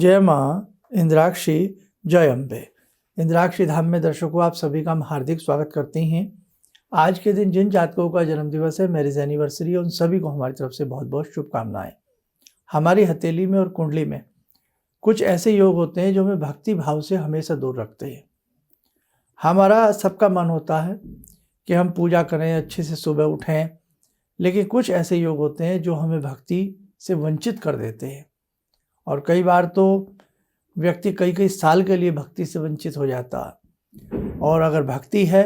जय माँ इंद्राक्षी, जय अम्बे। इंद्राक्षी धाम में दर्शकों आप सभी का हम हार्दिक स्वागत करते हैं। आज के दिन जिन जातकों का जन्मदिवस है, मैरिज एनिवर्सरी, उन सभी को हमारी तरफ से बहुत बहुत शुभकामनाएं। हमारी हथेली में और कुंडली में कुछ ऐसे योग होते हैं जो हमें भक्ति भाव से हमेशा दूर रखते हैं। हमारा सबका मन होता है कि हम पूजा करें, अच्छे से सुबह उठें, लेकिन कुछ ऐसे योग होते हैं जो हमें भक्ति से वंचित कर देते हैं। और कई बार तो व्यक्ति कई साल के लिए भक्ति से वंचित हो जाता है। और अगर भक्ति है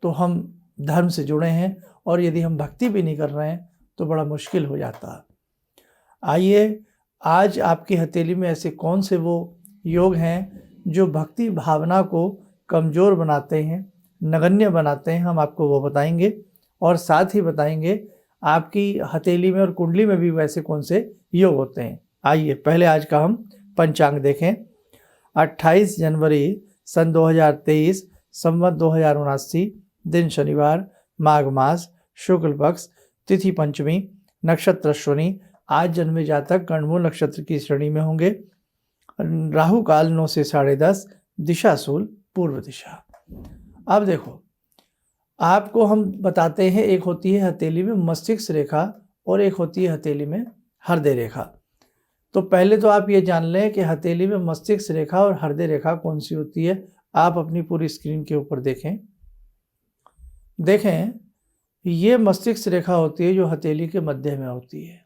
तो हम धर्म से जुड़े हैं, और यदि हम भक्ति भी नहीं कर रहे हैं तो बड़ा मुश्किल हो जाता है। आइए, आज आपकी हथेली में ऐसे कौन से वो योग हैं जो भक्ति भावना को कमज़ोर बनाते हैं, नगण्य बनाते हैं, हम आपको वो बताएंगे। और साथ ही बताएंगे आपकी हथेली में और कुंडली में भी वैसे कौन से योग होते हैं। आइए, पहले आज का हम पंचांग देखें। 28 जनवरी सन 2023, संवत 2079, दिन शनिवार, माघ मास, शुक्ल पक्ष, तिथि पंचमी, नक्षत्र अश्विनी। आज जन्मे जातक गणमूल नक्षत्र की श्रेणी में होंगे। राहु काल 9 से 10:30, दिशा शूल पूर्व दिशा। अब देखो, आपको हम बताते हैं, एक होती है हथेली में मस्तिष्क रेखा और एक होती है हथेली में हृदय रेखा। तो पहले तो आप ये जान लें कि हथेली में मस्तिष्क रेखा और हृदय रेखा कौन सी होती है। आप अपनी पूरी स्क्रीन के ऊपर देखें, ये मस्तिष्क रेखा होती है जो हथेली के मध्य में होती है।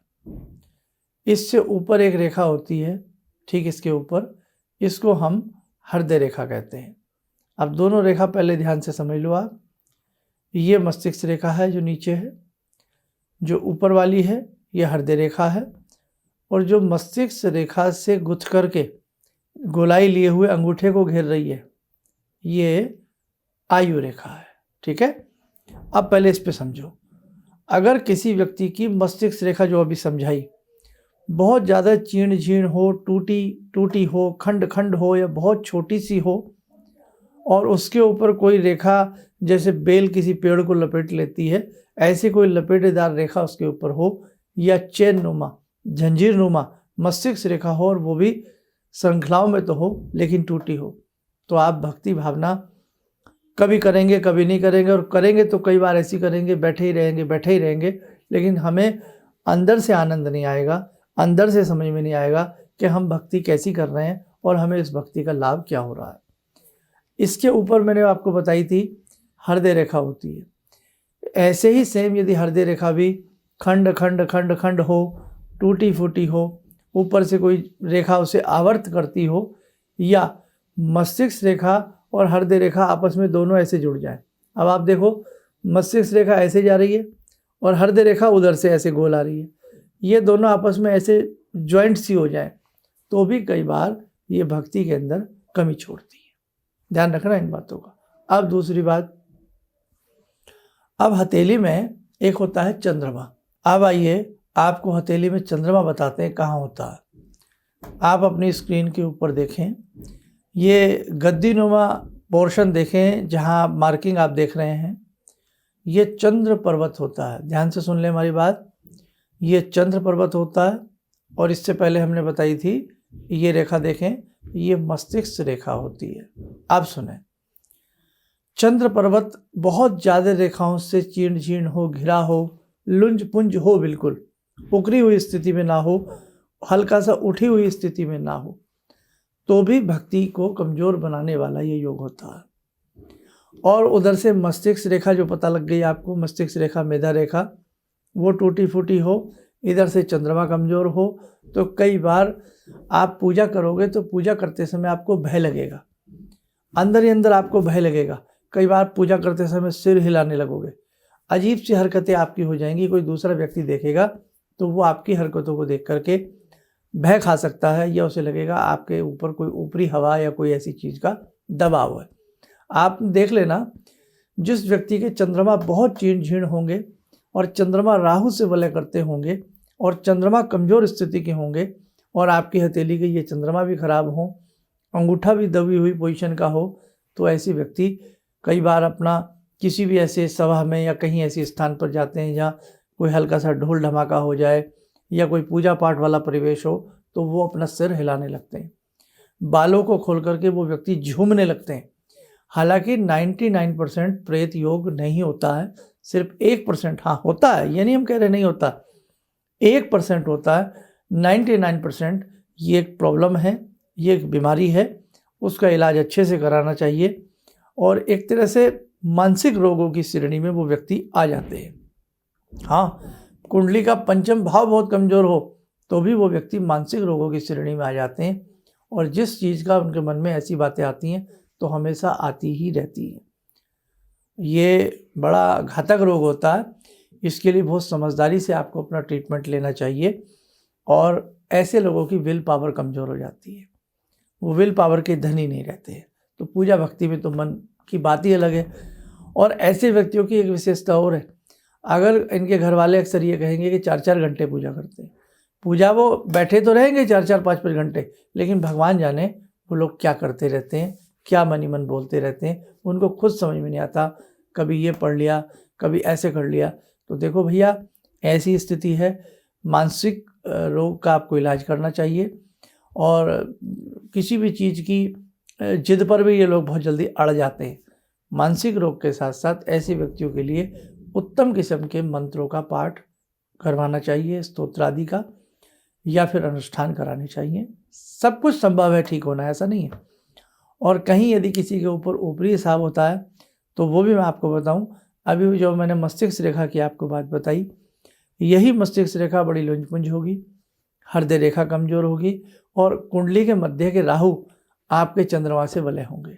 इससे ऊपर एक रेखा होती है, ठीक इसके ऊपर, इसको हम हृदय रेखा कहते हैं। अब दोनों रेखा पहले ध्यान से समझ लो आप। ये मस्तिष्क रेखा है जो नीचे है, जो ऊपर वाली है ये हृदय रेखा है, और जो मस्तिष्क रेखा से गुथ करके गोलाई लिए हुए अंगूठे को घेर रही है ये आयु रेखा है। ठीक है, अब पहले इस पे समझो। अगर किसी व्यक्ति की मस्तिष्क रेखा जो अभी समझाई बहुत ज़्यादा चीर्ण झीर्ण हो, टूटी हो, खंड खंड हो, या बहुत छोटी सी हो, और उसके ऊपर कोई रेखा जैसे बेल किसी पेड़ को लपेट लेती है, ऐसी कोई लपेटेदार रेखा उसके ऊपर हो, या चैन नुमा, जंजीर नुमा मस्तिष्क रेखा हो, और वो भी श्रृंखलाओं में तो हो लेकिन टूटी हो, तो आप भक्ति भावना कभी करेंगे कभी नहीं करेंगे, और करेंगे तो कई बार ऐसी करेंगे बैठे ही रहेंगे, लेकिन हमें अंदर से आनंद नहीं आएगा, अंदर से समझ में नहीं आएगा कि हम भक्ति कैसी कर रहे हैं और हमें इस भक्ति का लाभ क्या हो रहा है। इसके ऊपर मैंने आपको बताई थी हृदय रेखा होती है। ऐसे ही सेम यदि हृदय रेखा भी खंड खंड खंड खंड हो, टूटी फूटी हो, ऊपर से कोई रेखा उसे आवर्त करती हो, या मस्तिष्क रेखा और हृदय रेखा आपस में दोनों ऐसे जुड़ जाए। अब आप देखो, मस्तिष्क रेखा ऐसे जा रही है और हृदय रेखा उधर से ऐसे गोल आ रही है, ये दोनों आपस में ऐसे जॉइंट सी हो जाए तो भी कई बार ये भक्ति के अंदर कमी छोड़ती है। ध्यान रखना इन बातों का। अब दूसरी बात, अब हथेली में एक होता है चंद्रमा। अब आइए, आपको हथेली में चंद्रमा बताते हैं कहाँ होता है। आप अपनी स्क्रीन के ऊपर देखें, ये गद्दीनुमा पोर्शन देखें जहाँ मार्किंग आप देख रहे हैं, ये चंद्र पर्वत होता है। ध्यान से सुन लें हमारी बात, ये चंद्र पर्वत होता है। और इससे पहले हमने बताई थी ये रेखा देखें, ये मस्तिष्क रेखा होती है। अब सुने, चंद्र पर्वत बहुत ज़्यादा रेखाओं से चीर्ण झीर्ण हो, घिरा हो, लुंज पुंज हो, बिल्कुल उकरी हुई स्थिति में ना हो, हल्का सा उठी हुई स्थिति में ना हो, तो भी भक्ति को कमज़ोर बनाने वाला ये योग होता है। और उधर से मस्तिष्क रेखा जो पता लग गई आपको, मस्तिष्क रेखा मेधा रेखा, वो टूटी फूटी हो, इधर से चंद्रमा कमज़ोर हो, तो कई बार आप पूजा करोगे तो पूजा करते समय आपको भय लगेगा, अंदर ही अंदर आपको भय लगेगा। कई बार पूजा करते समय सिर हिलाने लगोगे, अजीब सी हरकतें आपकी हो जाएंगी। कोई दूसरा व्यक्ति देखेगा तो वो आपकी हरकतों को देख करके भय खा सकता है, या उसे लगेगा आपके ऊपर कोई ऊपरी हवा या कोई ऐसी चीज़ का दबाव है। आप देख लेना, जिस व्यक्ति के चंद्रमा बहुत चीर्ण झीर्ण होंगे और चंद्रमा राहु से वलय करते होंगे और चंद्रमा कमज़ोर स्थिति के होंगे, और आपकी हथेली के ये चंद्रमा भी खराब हो, अंगूठा भी दबी हुई पोजीशन का हो, तो ऐसे व्यक्ति कई बार अपना किसी भी ऐसे सभा में या कहीं ऐसे स्थान पर जाते हैं जहाँ कोई हल्का सा ढोल धमाका हो जाए या कोई पूजा पाठ वाला परिवेश हो, तो वो अपना सिर हिलाने लगते हैं। बालों को खोल करके वो व्यक्ति झूमने लगते हैं। हालांकि 99% प्रेत योग नहीं होता है, सिर्फ 1% हाँ होता है, ये नहीं हम कह रहे नहीं होता, 1% होता है। 99% ये एक प्रॉब्लम है, ये एक बीमारी है, उसका इलाज अच्छे से कराना चाहिए और एक तरह से मानसिक रोगों की श्रेणी में वो व्यक्ति आ जाते हैं। हाँ, कुंडली का पंचम भाव बहुत कमज़ोर हो तो भी वो व्यक्ति मानसिक रोगों की श्रेणी में आ जाते हैं और जिस चीज़ का उनके मन में ऐसी बातें आती हैं तो हमेशा आती ही रहती हैं। ये बड़ा घातक रोग होता है, इसके लिए बहुत समझदारी से आपको अपना ट्रीटमेंट लेना चाहिए और ऐसे लोगों की विल पावर कमज़ोर हो जाती है, वो विल पावर के धनी नहीं रहते हैं। तो पूजा भक्ति में तो मन की बात ही अलग है। और ऐसे व्यक्तियों की एक विशेषता और है, अगर इनके घर वाले अक्सर ये कहेंगे कि 4-4 घंटे पूजा करते हैं, पूजा वो बैठे तो रहेंगे 4-4 5-5 घंटे, लेकिन भगवान जाने वो लोग क्या करते रहते हैं, क्या मन ही मन बोलते रहते हैं, उनको खुद समझ में नहीं आता। कभी ये पढ़ लिया, कभी ऐसे कर लिया। तो देखो भैया, ऐसी स्थिति है, मानसिक रोग का आपको इलाज करना चाहिए और किसी भी चीज़ की जिद पर भी ये लोग बहुत जल्दी अड़ जाते हैं। मानसिक रोग के साथ साथ ऐसे व्यक्तियों के लिए उत्तम किस्म के मंत्रों का पाठ करवाना चाहिए, स्तोत्र आदि का, या फिर अनुष्ठान कराने चाहिए। सब कुछ संभव है ठीक होना, ऐसा नहीं है। और कहीं यदि किसी के ऊपर ऊपरी हिसाब होता है तो वो भी मैं आपको बताऊं। अभी जो मैंने मस्तिष्क रेखा की आपको बात बताई, यही मस्तिष्क रेखा बड़ी लुंज-पुंज होगी, हृदय रेखा कमज़ोर होगी और कुंडली के मध्य के राहु आपके चंद्रमा से वलय होंगे,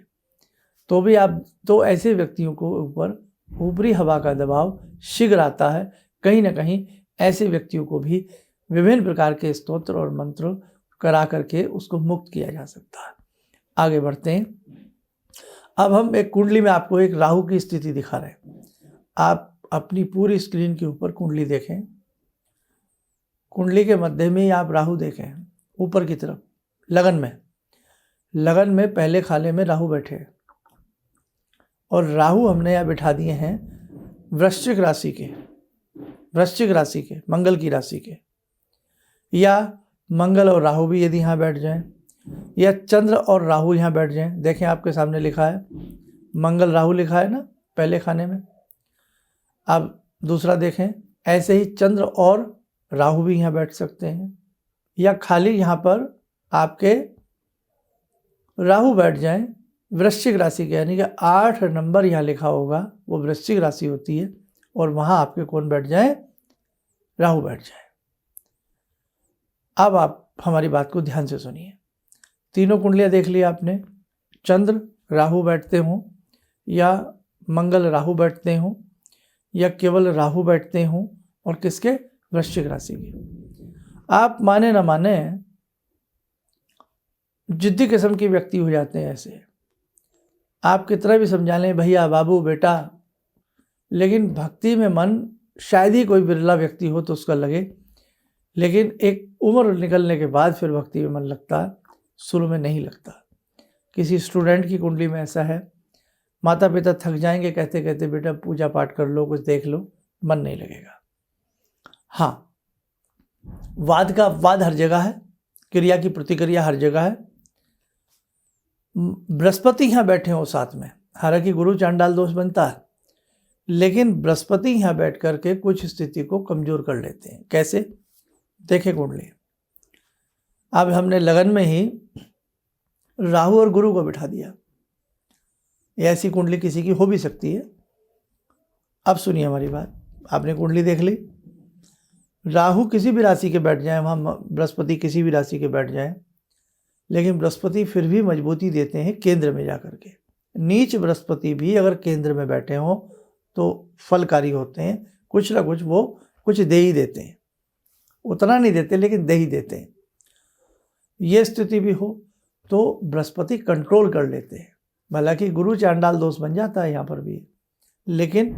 तो भी आप तो ऐसे व्यक्तियों को ऊपर ऊपरी हवा का दबाव शीघ्र आता है। कहीं ना कहीं ऐसे व्यक्तियों को भी विभिन्न प्रकार के स्तोत्र और मंत्र करा करके उसको मुक्त किया जा सकता है। आगे बढ़ते हैं। अब हम एक कुंडली में आपको एक राहु की स्थिति दिखा रहे हैं। आप अपनी पूरी स्क्रीन के ऊपर कुंडली देखें, कुंडली के मध्य में ही आप राहु देखें, ऊपर की तरफ लगन में पहले खाले में राहु बैठे हैं और राहु हमने यहाँ बिठा दिए हैं वृश्चिक राशि के, मंगल की राशि के, या मंगल और राहु भी यदि यहाँ बैठ जाएं, या चंद्र और राहु यहाँ बैठ जाएं। देखें आपके सामने लिखा है मंगल राहु लिखा है ना पहले खाने में। अब दूसरा देखें, ऐसे ही चंद्र और राहु भी यहाँ बैठ सकते हैं, या खाली यहाँ पर आपके राहु बैठ जाएं वृश्चिक राशि के, यानी कि 8 नंबर यहाँ लिखा होगा वो वृश्चिक राशि होती है और वहाँ आपके कौन बैठ जाए, राहु बैठ जाए। अब आप हमारी बात को ध्यान से सुनिए। तीनों कुंडलियाँ देख लिया आपने, चंद्र राहु बैठते हों या मंगल राहु बैठते हों या केवल राहु बैठते हों, और किसके, वृश्चिक राशि के। आप माने ना माने जिद्दी किस्म के व्यक्ति हो जाते हैं ऐसे। आप कितना भी समझा लें भैया बाबू बेटा, लेकिन भक्ति में मन शायद ही कोई बिरला व्यक्ति हो तो उसका लगे, लेकिन एक उम्र निकलने के बाद फिर भक्ति में मन लगता है, शुरू में नहीं लगता। किसी स्टूडेंट की कुंडली में ऐसा है, माता पिता थक जाएंगे कहते कहते बेटा पूजा पाठ कर लो, कुछ देख लो, मन नहीं लगेगा। हाँ, वाद का वाद हर जगह है, क्रिया की प्रतिक्रिया हर जगह है। बृहस्पति यहाँ बैठे हो साथ में, हालांकि गुरु चांडाल दोष बनता है, लेकिन बृहस्पति यहाँ बैठ करके कुछ स्थिति को कमजोर कर लेते हैं। कैसे, देखें कुंडली। अब हमने लगन में ही राहु और गुरु को बिठा दिया। ऐसी कुंडली किसी की हो भी सकती है। अब सुनिए हमारी बात। आपने कुंडली देख ली, राहु किसी भी राशि के बैठ जाए, वहाँ बृहस्पति किसी भी राशि के बैठ जाए, लेकिन बृहस्पति फिर भी मजबूती देते हैं केंद्र में जाकर के। नीच बृहस्पति भी अगर केंद्र में बैठे हों तो फलकारी होते हैं, कुछ ना कुछ वो कुछ दे ही देते हैं, उतना नहीं देते लेकिन दे ही देते हैं। ये स्थिति भी हो तो बृहस्पति कंट्रोल कर लेते हैं। हालांकि गुरु चांडाल दोष बन जाता है यहाँ पर भी, लेकिन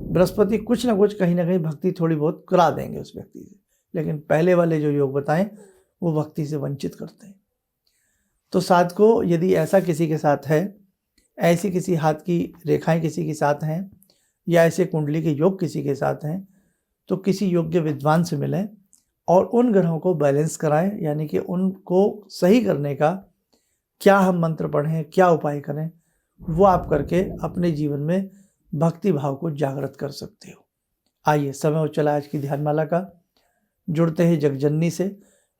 बृहस्पति कुछ ना कुछ कहीं ना कहीं भक्ति थोड़ी बहुत करा देंगे उस व्यक्ति से। लेकिन पहले वाले जो योग बताएं वो भक्ति से वंचित करते हैं। तो साथ को यदि ऐसा किसी के साथ है, ऐसी किसी हाथ की रेखाएं किसी के साथ हैं, या ऐसे कुंडली के योग किसी के साथ हैं, तो किसी योग्य विद्वान से मिलें और उन ग्रहों को बैलेंस कराएं, यानी कि उनको सही करने का क्या हम मंत्र पढ़ें, क्या उपाय करें, वो आप करके अपने जीवन में भक्ति भाव को जागृत कर सकते हो। आइए, समय हो चला आज की ध्यानमाला का। जुड़ते हैं जगजननी से।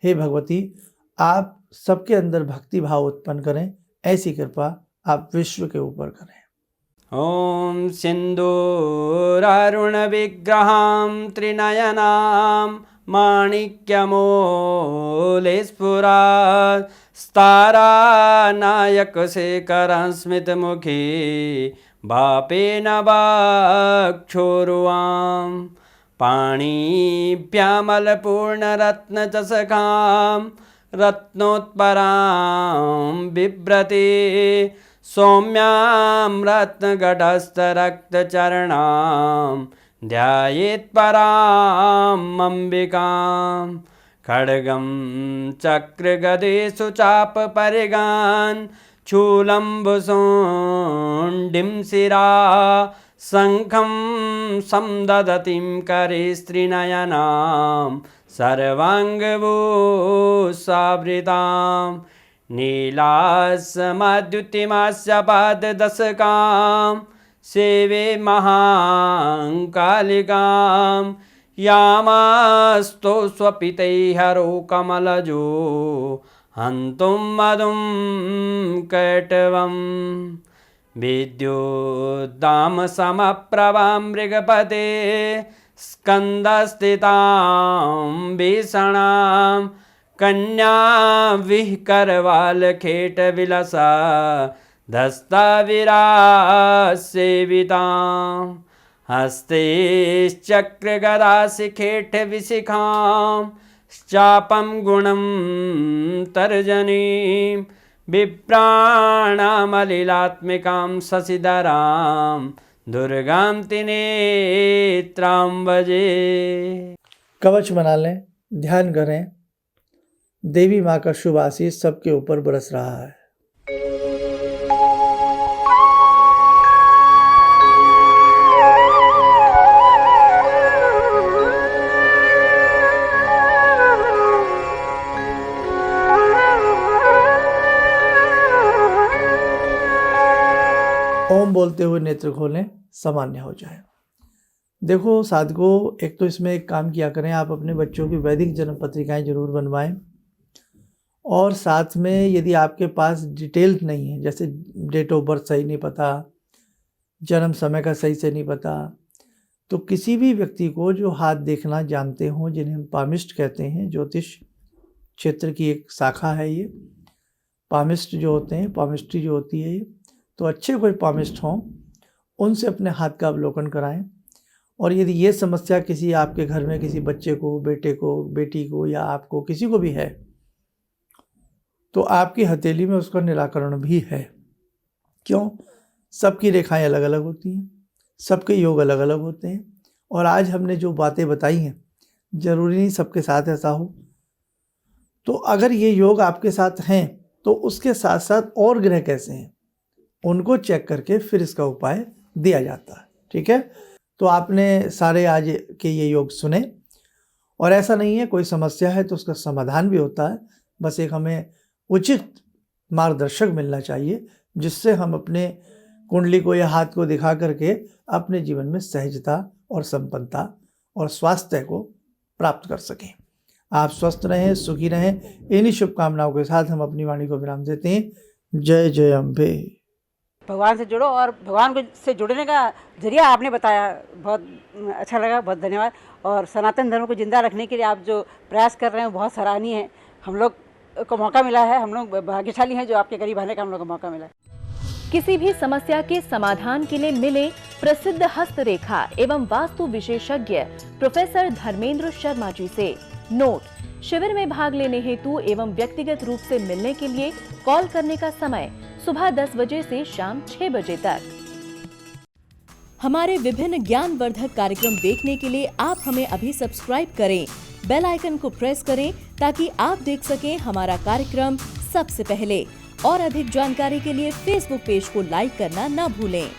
हे भगवती, आप सबके अंदर भक्ति भाव उत्पन्न करें, ऐसी कृपा आप विश्व के ऊपर करें। ॐ सिन्दूरारुण विग्रहां त्रिनयनां माणिक्यमूले स्फुरात् स्तारानायकशेखरं स्मितमुखी बापेन वक्षोरुवां पाणिभ्यामलपूर्णरत्नचषकां रत्नोत्परां बिभ्रति सौम्यां रत्नघटस्थरक्तचरणां ध्यायेत्परां अम्बिकां खड्गं चक्रगदेषु चापपरिगान् शूलम्बुशुण्डिं शिरा शङ्खं संदधतीं करे स्त्रीनयनां सर्वाङ्गभूषावृताम् नीलासमद्युतिमास्य पाददशकां सेवे महाकालिकां यामास्तो स्वपितैहरो कमलजो हन्तुं मधुं कैटवं विद्युद्दामसमप्रभां मृगपते स्कन्दस्थितां भीषणां कन्या विहकरवालखेटविलसा धस्ताविरासेवितां हस्तैश्चक्रगदाशिखेटविशिखां चापं गुणं तर्जनीं विप्राणामलिलात्मिकां शशिधरां दुर्गां त्रिनेत्रां भजे। कवच बना लें, ध्यान करें। देवी माँ का शुभ आशीष सबके ऊपर बरस रहा है। ओम बोलते हुए नेत्र खोलें, सामान्य हो जाए। देखो साधकों, एक तो इसमें एक काम किया करें, आप अपने बच्चों की वैदिक जन्म पत्रिकाएं जरूर बनवाएं, और साथ में यदि आपके पास डिटेल नहीं है, जैसे डेट ऑफ बर्थ सही नहीं पता, जन्म समय का सही से नहीं पता, तो किसी भी व्यक्ति को जो हाथ देखना जानते हों, जिन्हें हम पामिस्ट कहते हैं, ज्योतिष क्षेत्र की एक शाखा है ये, पामिस्ट जो होते हैं, पामिस्ट्री जो होती है ये, तो अच्छे कोई पामिस्ट हों, उनसे अपने हाथ का अवलोकन कराएं। और यदि ये समस्या किसी आपके घर में किसी बच्चे को, बेटे को, बेटी को, या आपको किसी को भी है, तो आपकी हथेली में उसका निराकरण भी है। क्यों? सबकी रेखाएं अलग अलग होती हैं, सबके योग अलग अलग होते हैं, और आज हमने जो बातें बताई हैं, जरूरी नहीं सबके साथ ऐसा हो। तो अगर ये योग आपके साथ हैं, तो उसके साथ साथ और ग्रह कैसे हैं, उनको चेक करके फिर इसका उपाय दिया जाता है। ठीक है? तो आपने सारे आज के ये योग सुने, और ऐसा नहीं है कोई समस्या है तो उसका समाधान भी होता है, बस एक हमें उचित मार्गदर्शक मिलना चाहिए, जिससे हम अपने कुंडली को या हाथ को दिखा करके अपने जीवन में सहजता और संपन्नता और स्वास्थ्य को प्राप्त कर सकें। आप स्वस्थ रहें, सुखी रहें। इन्हीं शुभकामनाओं के साथ हम अपनी वाणी को विराम देते हैं। जय जय अम्बे। भगवान से जुड़ो, और भगवान को से जुड़ने का जरिया आपने बताया, बहुत अच्छा लगा, बहुत धन्यवाद। और सनातन धर्म को जिंदा रखने के लिए आप जो प्रयास कर रहे हैं वो बहुत सराहनीय है। हम लोग को मौका मिला है, हम लोग भाग्यशाली हैं जो आपके करीब आने का हम लोग को मौका मिला है। किसी भी समस्या के समाधान के लिए मिले प्रसिद्ध हस्तरेखा एवं वास्तु विशेषज्ञ प्रोफेसर धर्मेंद्र शर्मा जी से। नोट: शिविर में भाग लेने हेतु एवं व्यक्तिगत रूप से मिलने के लिए कॉल करने का समय सुबह 10 बजे से शाम 6 बजे तक। हमारे विभिन्न ज्ञानवर्धक कार्यक्रम देखने के लिए आप हमें अभी सब्सक्राइब करें, बेल आइकन को प्रेस करें ताकि आप देख सकें हमारा कार्यक्रम सबसे पहले। और अधिक जानकारी के लिए फेसबुक पेज को लाइक करना न भूलें।